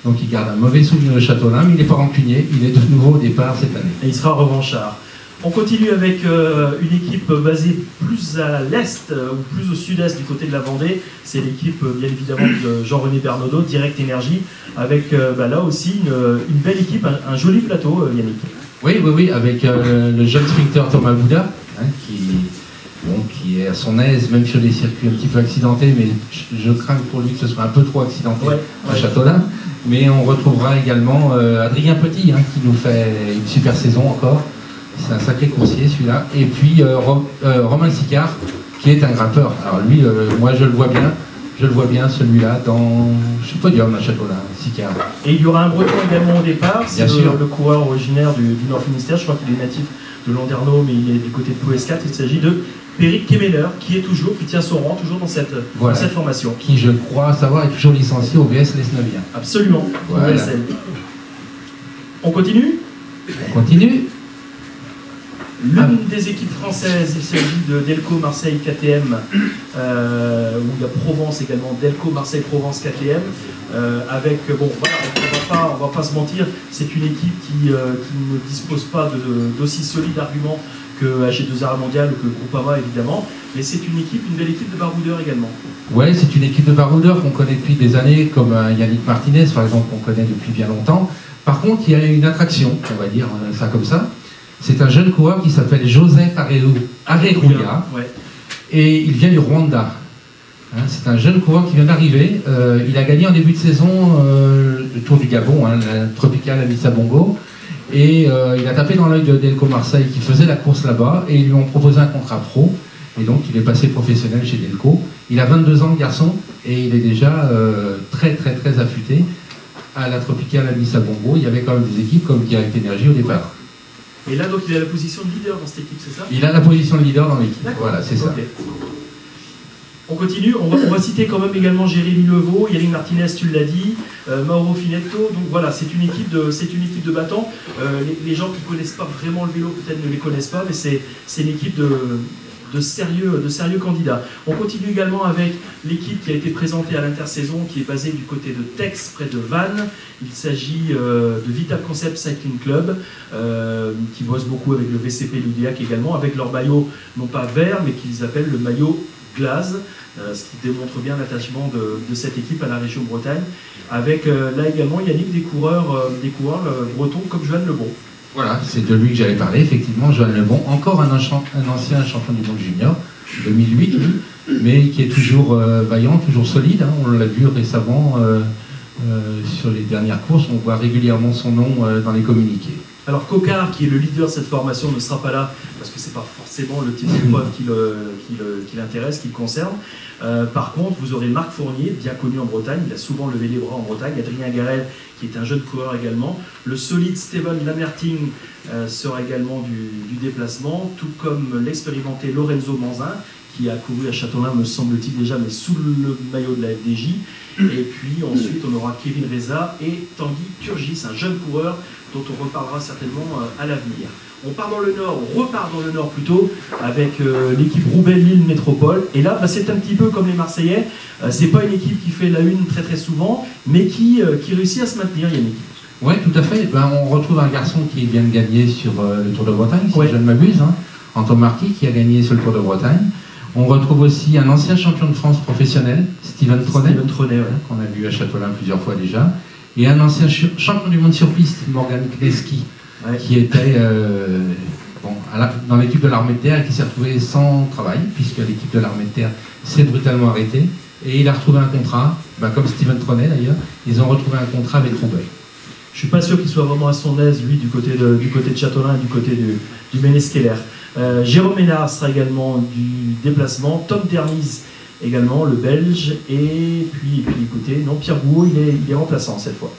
Donc il garde un mauvais souvenir de Châtelain, mais il n'est pas rancunier, il est de nouveau au départ cette année. Et il sera revanchard. On continue avec une équipe basée plus à l'est ou plus au sud-est du côté de la Vendée. C'est l'équipe bien évidemment de Jean-René Bernaudot, Direct Énergie, avec là aussi une belle équipe, un joli plateau, Yannick. Oui, avec le jeune sprinter Thomas Bouda, hein, qui est à son aise, même sur des circuits un petit peu accidentés, mais je crains pour lui que ce soit un peu trop accidenté à Châtelain. Mais on retrouvera également Adrien Petit, hein, qui nous fait une super saison encore. C'est un sacré coursier celui-là. Et puis Romain Sicard, qui est un grimpeur. Alors lui, moi je le vois bien celui-là dans le podium à Châtelain, Sicard. Et il y aura un Breton également au départ, c'est le coureur originaire du Nord Finistère, je crois qu'il est natif de Landerneau, mais il est du côté de Plouescat. Il s'agit de Péric Kemeler, qui tient son rang toujours dans cette formation. Qui, je crois savoir, est toujours licencié au VS Lesnovien. Absolument, voilà. Au VSL. On continue ? On continue. L'une des équipes françaises, il s'agit de Delco Marseille KTM, où il y a Provence également, Delco Marseille Provence KTM, avec, on va pas se mentir, c'est une équipe qui ne dispose pas d'aussi solides arguments que AG2R Mondial ou que Groupama évidemment, mais c'est une belle équipe de baroudeurs également. Oui, c'est une équipe de baroudeurs qu'on connaît depuis des années, comme Yannick Martinez par exemple, qu'on connaît depuis bien longtemps. Par contre, il y a une attraction, on va dire ça comme ça. C'est un jeune coureur qui s'appelle Joseph Areruya, et il vient du Rwanda. Hein, c'est un jeune coureur qui vient d'arriver. Il a gagné en début de saison le Tour du Gabon, hein, la Tropicale Amissa Bongo. Et il a tapé dans l'œil de Delco Marseille qui faisait la course là-bas et ils lui ont proposé un contrat pro. Et donc il est passé professionnel chez Delco. Il a 22 ans le garçon et il est déjà très affûté. À la Tropicale Amissa Bongo, il y avait quand même des équipes comme Direct Energy au départ. Et là, donc, il a la position de leader dans cette équipe, c'est ça? Il a la position de leader dans l'équipe. Voilà, c'est ça. Okay. On continue, on va citer quand même également Jérémy Levaux, Yannick Martinez, tu l'as dit, Mauro Finetto. Donc voilà, c'est une équipe de battants. Les gens qui ne connaissent pas vraiment le vélo peut-être ne les connaissent pas, mais c'est une équipe de sérieux candidats. On continue également avec l'équipe qui a été présentée à l'intersaison, qui est basée du côté de Tex, près de Vannes. Il s'agit de Vital Concept Cycling Club, qui bosse beaucoup avec le VCP Ludiac également, avec leur maillot, non pas vert, mais qu'ils appellent le maillot Glaze, ce qui démontre bien l'attachement de cette équipe à la région Bretagne. Avec là également, Yannick, des coureurs bretons comme Johan Lebon. Voilà, c'est de lui que j'avais parlé, effectivement, Johan Lebon, encore un ancien champion du monde junior, 2008, mais qui est toujours vaillant, toujours solide. Hein, on l'a vu récemment sur les dernières courses, on voit régulièrement son nom dans les communiqués. Alors Cocard, qui est le leader de cette formation, ne sera pas là parce que c'est pas forcément le type d'épreuve qui l'intéresse, qui le concerne. Par contre, vous aurez Marc Fournier, bien connu en Bretagne, il a souvent levé les bras en Bretagne, Adrien Garel, qui est un jeune coureur également. Le solide Steven Lamerting sera également du déplacement, tout comme l'expérimenté Lorenzo Manzin, qui a couru à Châteaulin, me semble-t-il déjà, mais sous le maillot de la FDJ. Et puis ensuite, on aura Kevin Reza et Tanguy Turgis, un jeune coureur dont on reparlera certainement à l'avenir. On part dans le nord, on repart dans le nord plutôt, avec l'équipe Roubaix-Lille Métropole. Et là, c'est un petit peu comme les Marseillais. C'est pas une équipe qui fait la une très souvent, mais qui réussit à se maintenir, Yannick. Oui, tout à fait. Ben, on retrouve un garçon qui vient de gagner sur le Tour de Bretagne, si je ne m'abuse, hein, Antoine Marquis, qui a gagné sur le Tour de Bretagne. On retrouve aussi un ancien champion de France professionnel, Steven Tronet, qu'on a vu à Châteaulin plusieurs fois déjà, et un ancien champion du monde sur piste, Morgan Kleski, qui était dans l'équipe de l'armée de terre et qui s'est retrouvé sans travail, puisque l'équipe de l'armée de terre s'est brutalement arrêtée, et il a retrouvé un contrat, comme Steven Tronet d'ailleurs, ils ont retrouvé un contrat avec Roubaix. Je suis pas sûr qu'il soit vraiment à son aise, lui, du côté de Châteaulin et du côté du Méneskeller. Jérôme Ménard sera également du déplacement, Tom Dermis également, le Belge, et puis écoutez, non, Pierre Gouault, il est remplaçant cette fois.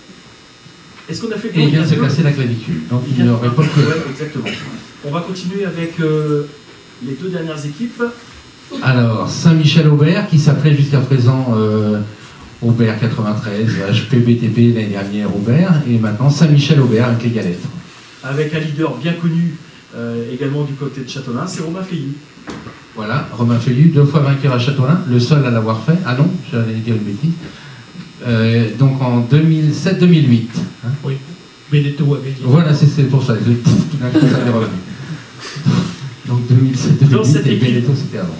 Est-ce qu'on a fait le Et il vient de se casser la clavicule, donc il n'aurait pas pu. Ouais, exactement. On va continuer avec les deux dernières équipes. Alors, Saint-Michel-Aubert, qui s'appelait jusqu'à présent Aubert 93, HPBTP l'année dernière Aubert, et maintenant Saint-Michel-Aubert avec les galettes. Avec un leader bien connu également du côté de Châteaulin, c'est Romain Feillu. Voilà, Romain Feillu, 2 fois vainqueur à Châteaulin, le seul à l'avoir fait. Ah non, j'allais dire une bêtise. Donc en 2007-2008. Hein. Oui, Benetto a gagné. Voilà, c'est pour ça. Tout d'un coup, ça est revenu. Donc 2007-2008 et Benetto, c'était avant.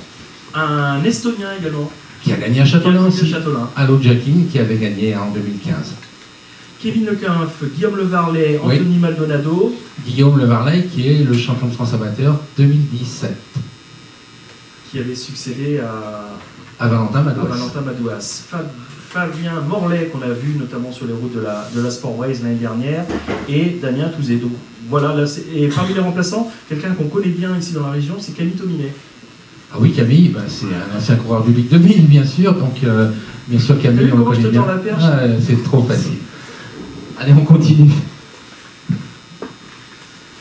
Un Estonien également. Qui a gagné à Châteaulin aussi. Châteaulin. Allo Jacquin, qui avait gagné en 2015. Kevin Lequinf, Guillaume Levarlet, Anthony Maldonado. Guillaume Levarlet, qui est le champion de France amateur 2017. Qui avait succédé à Valentin Madouas. Fabien Morlaix, qu'on a vu notamment sur les routes de la Sport Race l'année dernière, et Damien Touzedo. Voilà, là, et parmi les remplaçants, quelqu'un qu'on connaît bien ici dans la région, c'est Camille Tominet. Ah oui, Camille, c'est un ancien coureur du Ligue 2000, bien sûr, donc bien sûr Camille, on le connaît bien. C'est trop facile. Allez, on continue.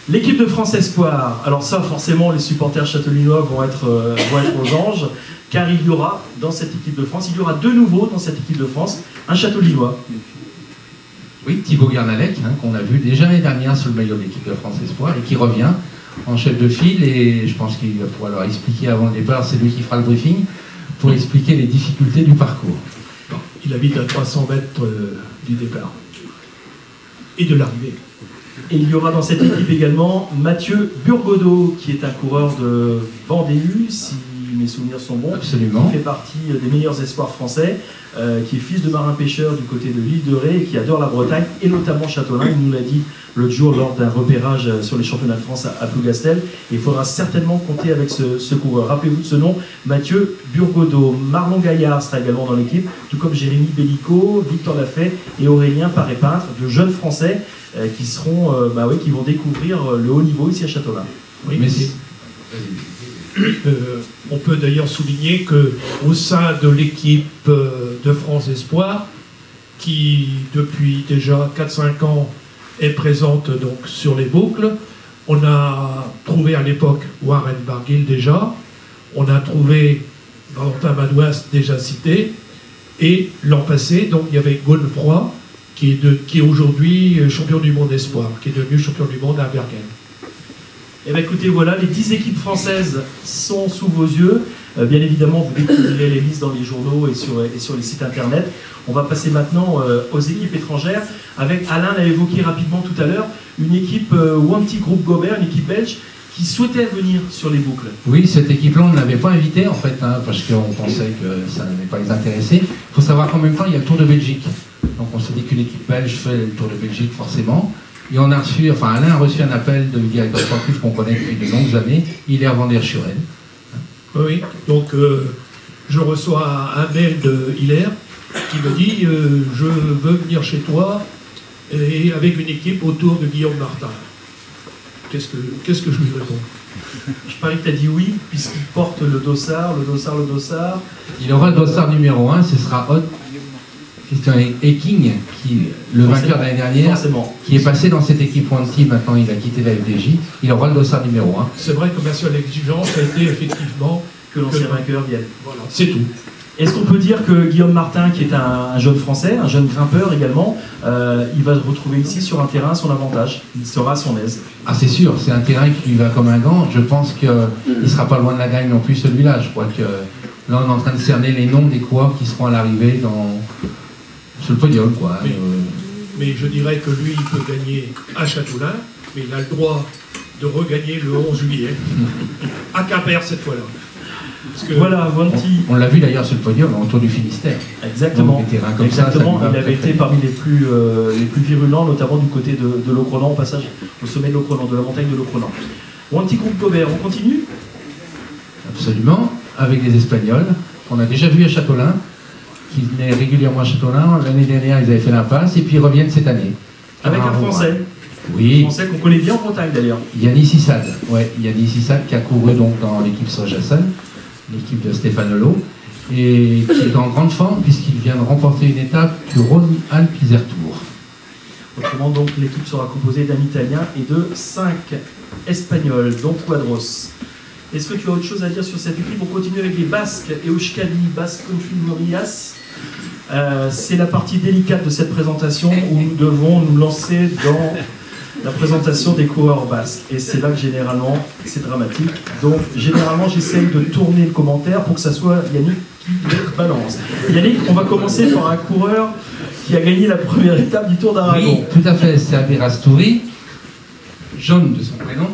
L'équipe de France Espoir. Alors ça, forcément, les supporters châtellinois vont être aux anges, car il y aura dans cette équipe de France, il y aura deux nouveaux dans cette équipe de France, un châtellinois. Oui, Thibaut Garnalec, qu'on a vu déjà l'année dernière sur le maillot de l'équipe de France Espoir, et qui revient en chef de file, et je pense qu'il va pouvoir leur expliquer avant le départ, c'est lui qui fera le briefing, pour expliquer les difficultés du parcours. Il habite à 300 mètres du départ. Et de l'arrivée. Et il y aura dans cette équipe également Mathieu Burgodeau, qui est un coureur de Vendée, si mes souvenirs sont bons. Absolument. Qui fait partie des meilleurs espoirs français, qui est fils de marin-pêcheur du côté de l'île de Ré et qui adore la Bretagne et notamment Châteaulin. Il nous l'a dit l'autre jour lors d'un repérage sur les championnats de France à Plougastel. Et il faudra certainement compter avec ce coureur. Rappelez-vous de ce nom, Mathieu Burgodeau. Marlon Gaillard sera également dans l'équipe, tout comme Jérémy Bellico, Victor Lafay et Aurélien Paré-Peintre, de jeunes Français qui seront, qui vont découvrir le haut niveau ici à Châteaulin. Oui, mais on peut d'ailleurs souligner qu'au sein de l'équipe de France Espoir, qui depuis déjà 4-5 ans est présente donc sur les boucles, on a trouvé à l'époque Warren Barguil déjà, on a trouvé Valentin Madouas déjà cité, et l'an passé, donc il y avait Godefroy, qui est aujourd'hui champion du monde espoir, qui est devenu champion du monde à Bergen. Eh bien écoutez, voilà, les 10 équipes françaises sont sous vos yeux. Bien évidemment, vous découvrirez les listes dans les journaux et sur les sites internet. On va passer maintenant aux équipes étrangères. Avec Alain l'a évoqué rapidement tout à l'heure, une équipe Wanty Groupe Gobert, une équipe belge, qui souhaitait venir sur les boucles. Oui, cette équipe-là, on ne l'avait pas invitée en fait, parce qu'on pensait que ça n'allait pas les intéresser. Il faut savoir qu'en même temps, il y a le Tour de Belgique. Donc on s'est dit qu'une équipe belge fait le Tour de Belgique forcément. Et on a reçu, Alain a reçu un appel de directeur sportif qu'on connaît depuis de longues années, Hilaire van der Schuren. Oui, donc je reçois un mail de Hilaire qui me dit je veux venir chez toi et avec une équipe autour de Guillaume Martin. Qu'est-ce que je lui réponds? Je parie que tu as dit oui, puisqu'il porte le dossard. Il aura le dossard numéro 1, ce sera Christian Eking, le vainqueur de l'année dernière, qui est passé dans cette équipe Wanty, maintenant il a quitté la FDJ, il aura le dossard numéro 1. C'est vrai que ma seule exigence a été effectivement que l'ancien vainqueur vienne. Voilà, c'est tout. Est-ce qu'on peut dire que Guillaume Martin, qui est un jeune Français, un jeune grimpeur également, il va se retrouver ici sur un terrain à son avantage, il sera à son aise? Ah c'est sûr, c'est un terrain qui lui va comme un gant, je pense qu'il ne sera pas loin de la gagne non plus celui-là, je crois que là on est en train de cerner les noms des coureurs qui seront à l'arrivée sur le podium, quoi. Mais je dirais que lui, il peut gagner à Châteaulin, mais il a le droit de regagner le 11 juillet, à Quimper cette fois-là. Voilà, Wanty. On l'a vu d'ailleurs sur le podium, autour du Finistère. Exactement. Donc, des terrains comme exactement. Ça il avait été parmi les plus virulents, notamment du côté de Locronan, au passage, au sommet de Locronan, de la montagne de Locronan. Wanty Groupe Gobert, on continue? Absolument, avec les Espagnols, qu'on a déjà vu à Châteaulin, qui venaient régulièrement à Châteaulin. L'année dernière, ils avaient fait l'impasse, et puis ils reviennent cette année. Avec un Français. Oui. Un Français qu'on connaît bien en Bretagne d'ailleurs. Yanis Issad. Ouais, Yanis Issad qui a couru donc dans l'équipe Sojasan, l'équipe de Stéphane Hulot, et qui est en grande forme puisqu'il vient de remporter une étape du Rhône-Alpes-Isère Tour. Autrement, donc, l'équipe sera composée d'un Italien et de 5 Espagnols, dont Quadros. Est-ce que tu as autre chose à dire sur cette équipe? On continue avec les Basques et Euskadi, Basque Country Warriors. C'est la partie délicate de cette présentation où nous devons nous lancer dans la présentation des coureurs basques. Et c'est là que généralement, c'est dramatique. Donc, généralement, j'essaye de tourner le commentaire pour que ça soit Yannick qui le balance. Yannick, on va commencer par un coureur qui a gagné la première étape du Tour d'Aragon. Oui, tout à fait, c'est Abirastouri, jaune de son prénom,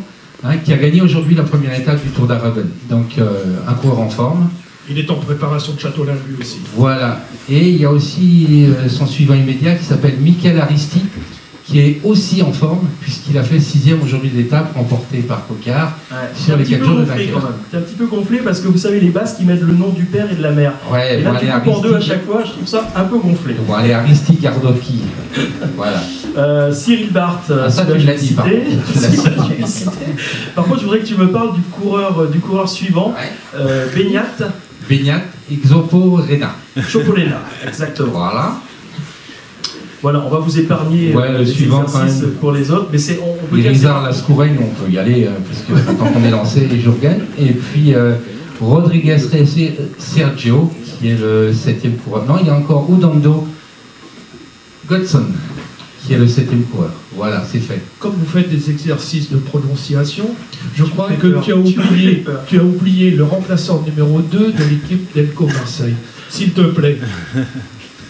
qui a gagné aujourd'hui la première étape du Tour d'Aragon. Donc, un coureur en forme. Il est en préparation de Châteaulin lui aussi. Voilà. Et il y a aussi son suivant immédiat qui s'appelle Michael Aristi, qui est aussi en forme, puisqu'il a fait le 6e aujourd'hui de l'étape, remporté par Cocard, sur les 4 jours de vainqueur. T'es un petit peu gonflé parce que vous savez, les Basques, ils mettent le nom du père et de la mère. Ouais, et là, tu coupes en deux à chaque fois, je trouve ça un peu gonflé. Bon, allez, Aristi Gardocchi. Voilà. Cyril Barth, ça tu l'as dit, par contre, je voudrais que tu me parles du coureur suivant, Beñat. Beñat Exopo Rena. Chopolena, exactement. Voilà, on va vous épargner le suivant quand même pour les autres, mais on peut dire Irizar Lascouregne, on peut y aller, parce que quand on est lancé, les jours gagnent. Et puis Rodriguez Sergio, qui est le 7e coureur. Non, il y a encore Udando Godson, qui est le 7e coureur. Voilà, c'est fait. Comme vous faites des exercices de prononciation, je crois que tu as oublié le remplaçant numéro 2 de l'équipe d'Elco Marseille. S'il te plaît.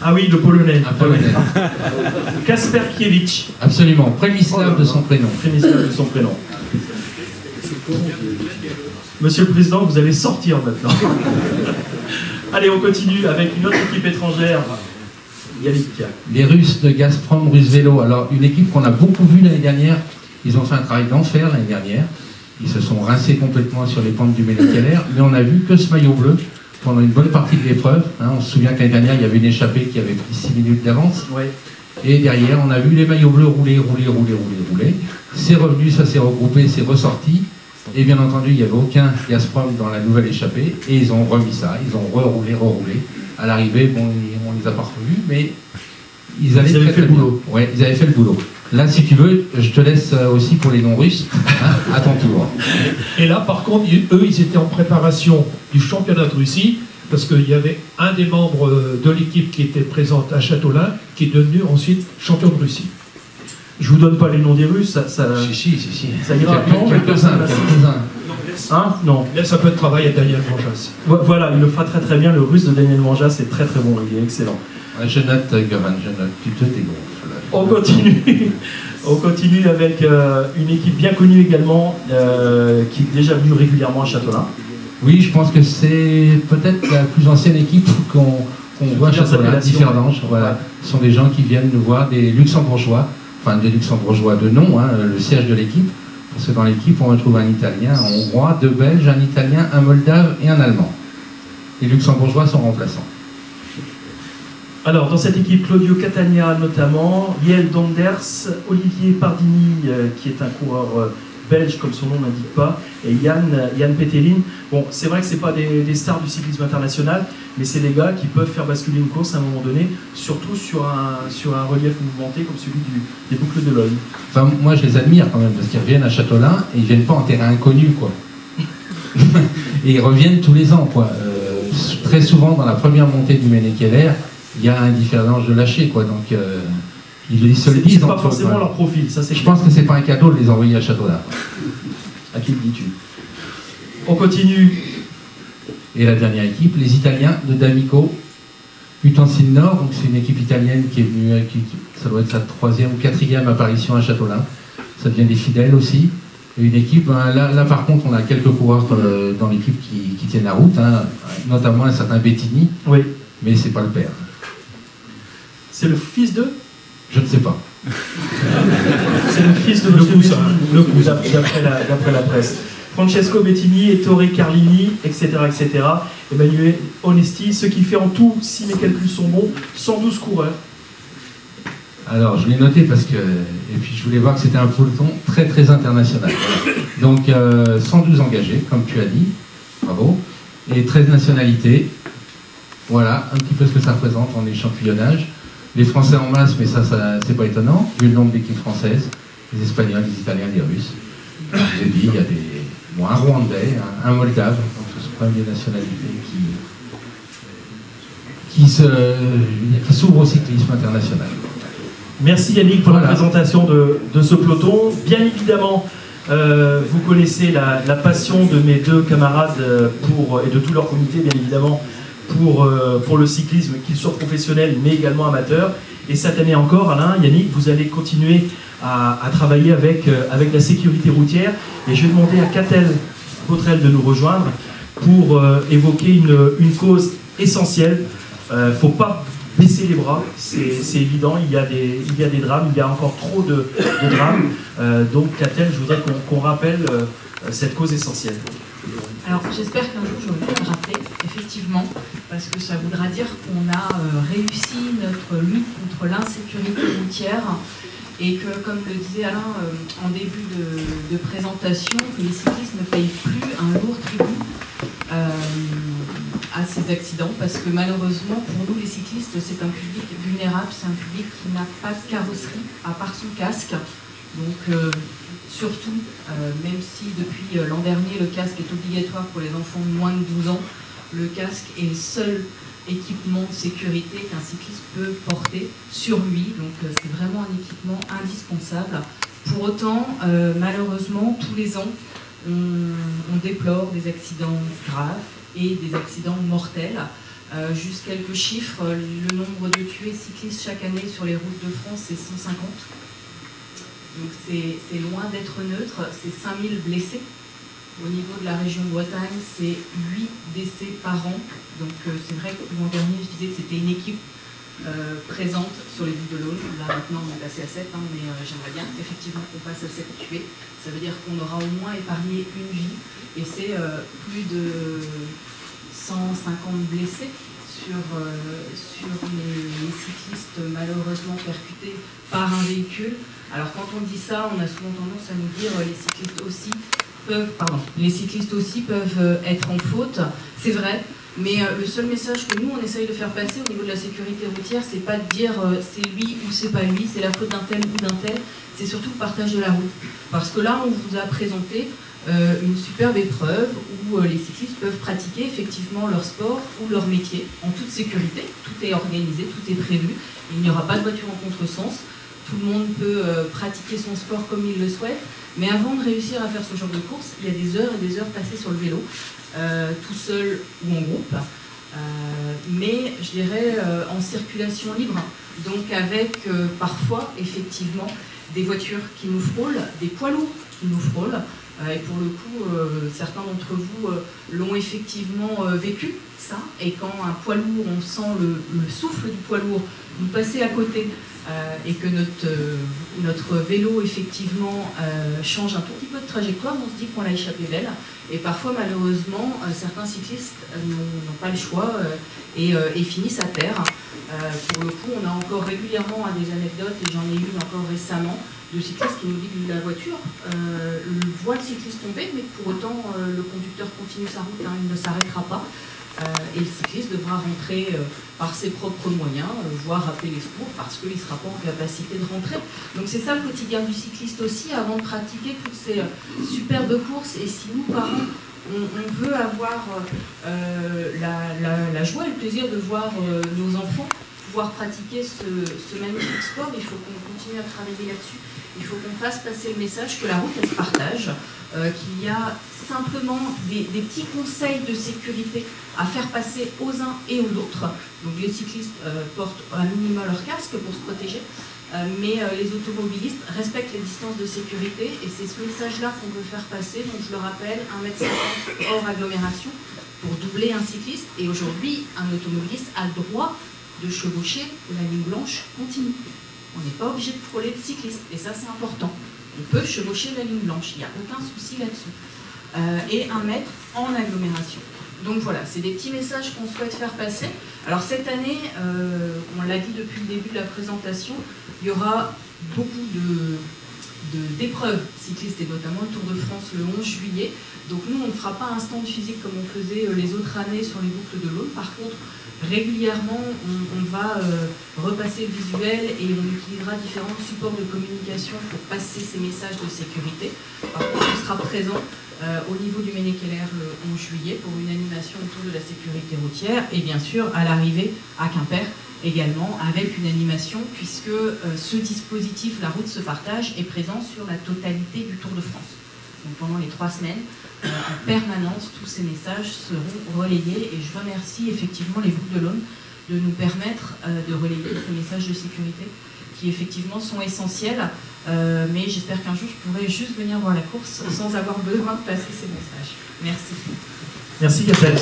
Ah oui, le polonais. Un polonais. Kasper Kiewicz. Absolument, Prémislav de son prénom. Prémislav de son prénom. Monsieur le Président, vous allez sortir maintenant. Allez, on continue avec une autre équipe étrangère. Yannick. Les Russes de Gazprom Russe Vélo. Alors, une équipe qu'on a beaucoup vue l'année dernière. Ils ont fait un travail d'enfer l'année dernière. Ils se sont rincés complètement sur les pentes du Ménécalaire. Mais on n'a vu que ce maillot bleu pendant une bonne partie de l'épreuve. Hein, on se souvient que l'année dernière, il y avait une échappée qui avait pris 6 minutes d'avance. Ouais. Et derrière, on a vu les maillots bleus rouler. C'est revenu, ça s'est regroupé, c'est ressorti. Et bien entendu, il n'y avait aucun Gazprom dans la nouvelle échappée. Et ils ont remis ça, ils ont reroulé. À l'arrivée, bon, on les a pas revus, mais ils avaient fait le boulot. Ouais, ils avaient fait le boulot. Là, si tu veux, je te laisse aussi pour les non-russes, hein, à ton tour. Et là, par contre, eux, ils étaient en préparation du championnat de Russie, parce qu'il y avait un des membres de l'équipe qui était présente à Châteaulin, qui est devenu ensuite champion de Russie. Je vous donne pas les noms des Russes, ça Si. ça ira. Quelques-uns. Hein? Non. Laisse un peu de travail à Daniel Manjas. Voilà, il le fera très très bien. Le Russe de Daniel Manjas, c'est très très bon, il est excellent. Ouais, je note, Goran, tu te dégonfles. On continue. On continue avec une équipe bien connue également, qui est déjà venue régulièrement à Châteaulin. Oui, je pense que c'est peut-être la plus ancienne équipe qu'on voit à Châteaulin, Differdange. Voilà. Ce sont des gens qui viennent nous voir, des luxembourgeois, enfin des luxembourgeois de nom, hein, le siège de l'équipe. Parce que dans l'équipe, on retrouve un Italien, un Hongrois, 2 Belges, un Italien, un Moldave et un Allemand. Les luxembourgeois sont remplaçants. Alors, dans cette équipe, Claudio Catania notamment, Yael Donders, Olivier Pardini, qui est un coureur belge, comme son nom n'indique pas, et Yann Petelin. Bon, c'est vrai que ce n'est pas des stars du cyclisme international, mais c'est des gars qui peuvent faire basculer une course à un moment donné, surtout sur un relief mouvementé comme celui des boucles de l'Ogne. Enfin, moi, je les admire quand même, parce qu'ils reviennent à Châteaulin et ils ne viennent pas en terrain inconnu, quoi. Et ils reviennent tous les ans, quoi. Très souvent, dans la première montée du Ménécalaire, il y a un Differdange de lâcher, quoi. Donc, ils se le disent. C'est pas forcément leur profil, ça c'est Je pense que c'est pas un cadeau de les envoyer à Châteaulin. À qui le dis-tu? On continue. Et la dernière équipe, les Italiens de D'Amico, Utensil Nord, donc c'est une équipe italienne qui est venue, ça doit être sa 3e ou 4e apparition à Châteaulin. Ça devient des fidèles aussi. Et une équipe, là par contre, on a quelques coureurs dans l'équipe qui tiennent la route, hein, notamment un certain Bettini, oui. Mais c'est pas le père. C'est le fils de? Je ne sais pas. C'est le fils de Monsieur Bettini, d'après la presse. Francesco Bettini, Ettore Carlini, etc., etc. Emmanuel Onesti, ce qui fait en tout, si mes calculs sont bons, 112 coureurs. Alors, je l'ai noté parce que... Et puis, je voulais voir que c'était un peloton très, très international. Donc, 112 engagés, comme tu as dit. Bravo. Et 13 nationalités. Voilà, un petit peu ce que ça représente en échantillonnage. Les Français en masse, mais ça c'est pas étonnant, vu le nombre d'équipes françaises. Les Espagnols, les Italiens, les Russes. Je vous ai dit, il y a un Rwandais, un Moldave. Donc, ce sont quand même des nationalités qui s'ouvrent au cyclisme international. Merci Yannick pour la présentation de ce peloton. Bien évidemment, vous connaissez la passion de mes deux camarades et de tout leur comité, bien évidemment, pour le cyclisme, qu'il soit professionnel mais également amateur. Et cette année encore, Alain, Yannick, vous allez continuer à travailler avec la sécurité routière. Et je vais demander à Catel Botrel de nous rejoindre pour évoquer une cause essentielle. Il ne faut pas baisser les bras, c'est évident, il y a des drames, il y a encore trop de drames. Donc Catel, je voudrais qu'on rappelle cette cause essentielle. Alors j'espère qu'un jour j'aurai pu le rappeler, effectivement, parce que ça voudra dire qu'on a réussi notre lutte contre l'insécurité routière et que, comme le disait Alain en début de présentation, que les cyclistes ne payent plus un lourd tribut à ces accidents, parce que malheureusement pour nous les cyclistes c'est un public vulnérable, c'est un public qui n'a pas de carrosserie à part son casque. Donc surtout, même si depuis l'an dernier le casque est obligatoire pour les enfants de moins de 12 ans, le casque est le seul équipement de sécurité qu'un cycliste peut porter sur lui, donc c'est vraiment un équipement indispensable. Pour autant, malheureusement, tous les ans, on déplore des accidents graves et des accidents mortels. Juste quelques chiffres, le nombre de tués cyclistes chaque année sur les routes de France, c'est 150. Donc c'est loin d'être neutre, c'est 5000 blessés Au niveau de la région Bretagne, c'est 8 décès par an. Donc c'est vrai que l'an dernier, je disais que c'était une équipe présente sur les boucles de l'Aulne. Là maintenant, on est passé à 7, mais j'aimerais bien effectivement qu'on passe à 7 tués. Ça veut dire qu'on aura au moins épargné une vie. Et c'est plus de 150 blessés sur les cyclistes malheureusement percutés par un véhicule. Alors quand on dit ça, on a souvent tendance à nous dire les cyclistes aussi peuvent être en faute. C'est vrai, mais le seul message que nous on essaye de faire passer au niveau de la sécurité routière, c'est pas de dire c'est lui ou c'est pas lui, c'est la faute d'un tel ou d'un tel, c'est surtout le partage de la route. Parce que là on vous a présenté une superbe épreuve où les cyclistes peuvent pratiquer effectivement leur sport ou leur métier en toute sécurité. Tout est organisé, tout est prévu. Il n'y aura pas de voiture en contresens. Tout le monde peut pratiquer son sport comme il le souhaite. Mais avant de réussir à faire ce genre de course, il y a des heures et des heures passées sur le vélo, tout seul ou en groupe. Mais je dirais en circulation libre. Donc avec parfois effectivement des voitures qui nous frôlent, des poids lourds qui nous frôlent. Et pour le coup, certains d'entre vous l'ont effectivement vécu, ça. Et quand un poids lourd, on sent le souffle du poids lourd nous passer à côté et que notre vélo, effectivement, change un tout petit peu de trajectoire, on se dit qu'on l'a échappé belle. Et parfois, malheureusement, certains cyclistes n'ont pas le choix et finissent à terre. Pour le coup, on a encore régulièrement des anecdotes, et j'en ai eu encore récemment, de cyclistes qui nous disent que la voiture voit le cycliste tomber, mais pour autant le conducteur continue sa route, il ne s'arrêtera pas. Et le cycliste devra rentrer par ses propres moyens, voire appeler les secours, parce qu'il ne sera pas en capacité de rentrer. Donc c'est ça le quotidien du cycliste aussi, avant de pratiquer toutes ces superbes courses. Et si nous, parents, on veut avoir la joie et le plaisir de voir nos enfants pouvoir pratiquer ce magnifique sport, il faut qu'on continue à travailler là-dessus. Il faut qu'on fasse passer le message que la route, elle se partage, qu'il y a simplement des petits conseils de sécurité à faire passer aux uns et aux autres. Donc les cyclistes portent à minima leur casque pour se protéger, mais les automobilistes respectent les distances de sécurité, et c'est ce message-là qu'on veut faire passer. Donc je le rappelle, 1,50 m hors agglomération pour doubler un cycliste, et aujourd'hui, un automobiliste a le droit de chevaucher la ligne blanche continue. On n'est pas obligé de frôler le cycliste, et ça c'est important. On peut chevaucher la ligne blanche, il n'y a aucun souci là-dessus. Et 1 mètre en agglomération. Donc voilà, c'est des petits messages qu'on souhaite faire passer. Alors cette année, on l'a dit depuis le début de la présentation, il y aura beaucoup d'épreuves cyclistes, et notamment le Tour de France le 11 juillet. Donc nous, on ne fera pas un stand physique comme on faisait les autres années sur les boucles de l'Aulne. Par contre, régulièrement, on va repasser le visuel, et on utilisera différents supports de communication pour passer ces messages de sécurité. Par contre, on sera présent au niveau du Ménékeller le 11 juillet pour une animation autour de la sécurité routière, et bien sûr à l'arrivée à Quimper également avec une animation, puisque ce dispositif La route se partage est présent sur la totalité du Tour de France. Donc pendant les 3 semaines, en permanence, tous ces messages seront relayés, et je remercie effectivement les boucles de l'Aulne de nous permettre de relayer ces messages de sécurité qui effectivement sont essentiels, mais j'espère qu'un jour je pourrai juste venir voir la course sans avoir besoin de passer ces messages. Merci. Merci Gaëlle.